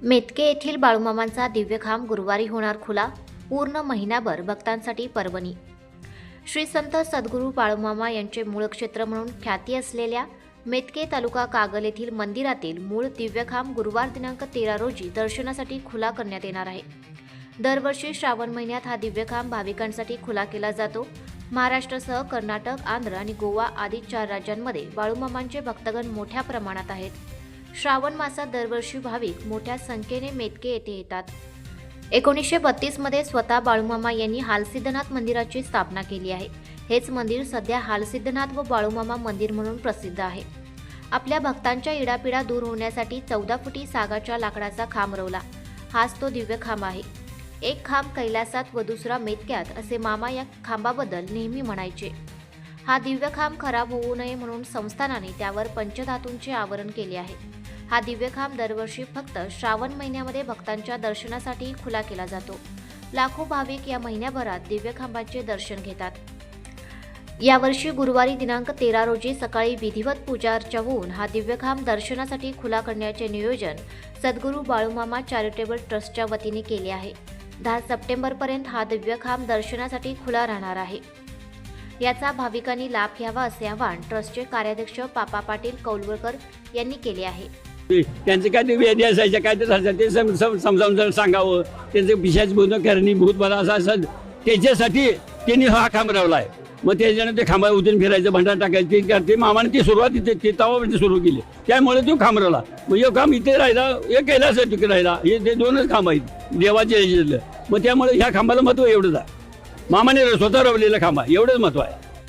मेतके येथील बाळूमामांचा दिव्यखांब गुरुवारी होणार खुला. पूर्ण महिनाभर भक्तांसाठी पर्वणी. श्री संत सद्गुरू बाळूमामा यांचे मूळ क्षेत्र म्हणून ख्याती असलेल्या मेतके तालुका कागल येथील मंदिरातील मूळ दिव्यखांब गुरुवार दिनांक 13 रोजी दर्शनासाठी खुला करण्यात येणार आहे. दरवर्षी श्रावण महिन्यात हा दिव्यखांब भाविकांसाठी खुला केला जातो. महाराष्ट्रासह कर्नाटक, आंध्र आणि गोवा आदी 4 राज्यांमध्ये बाळूमामांचे भक्तगण मोठ्या प्रमाणात आहेत. श्रावण मासात दरवर्षी भाविक मोठ्या संख्येने मेतके येथे येतात. 1932 मध्ये स्वतः बाळूमामा यांनी हालसिद्धनाथ मंदिराची स्थापना केली आहे. हेच मंदिर सध्या हालसिद्धनाथ व बाळूमामा मंदिर म्हणून प्रसिद्ध आहे. आपल्या भक्तांच्या इडापिडा दूर होण्यासाठी 14 फुटी सागाच्या लाकडाचा खांब रोवला. हाच तो दिव्य खांब आहे. एक खांब कैलासात व दुसरा मेतक्यात असे मामा या खांबाबद्दल नेहमी म्हणायचे. हा दिव्य खांब खराब होऊ नये म्हणून संस्थानाने त्यावर पंचधातूंचे आवरण केले आहे. हा दिव्यखांब दरवर्षी फक्त श्रावण महिन्यामध्ये भक्तांच्या दर्शनासाठी खुला केला जातो. लाखो भाविक या महिन्याभरात दिव्यखांबाचे दर्शन घेतात. यावर्षी गुरुवारी दिनांक 13 रोजी सकाळी विधिवत पूजा अर्चा होऊन हा दिव्यखांब दर्शनासाठी खुला करण्याचे नियोजन सद्गुरू बाळूमामा चॅरिटेबल ट्रस्टच्या वतीने केले आहे. 10 सप्टेंबरपर्यंत हा दिव्यखांब दर्शनासाठी खुला राहणार आहे. याचा भाविकांनी लाभ घ्यावा असे आवाहन ट्रस्टचे कार्याध्यक्ष पापा पाटील कौलवकर यांनी केले आहे. त्यांचे काय ते व्याधी असायचे काय ते ते समजावून सांगावं. त्यांचे पिशाच भूत करणी भूत मला असं त्याच्यासाठी त्यांनी हा खांब लावला आहे. मग त्याच्यानं ते खांबा उतरून फिरायचं भंडार टाकायचं ते मामाने ती सुरुवात ते तवापर्यंत सुरू केली. त्यामुळे तो खांब राहिला. मग एक खांब इथे राहिला एक कैलास तिकडे राहिला. हे ते 2च खांब आहेत देवाचे. मग त्यामुळे ह्या खांबाला महत्व एवढंच आहे. मामाने स्वतः रवलेला खांबा एवढंच महत्व आहे.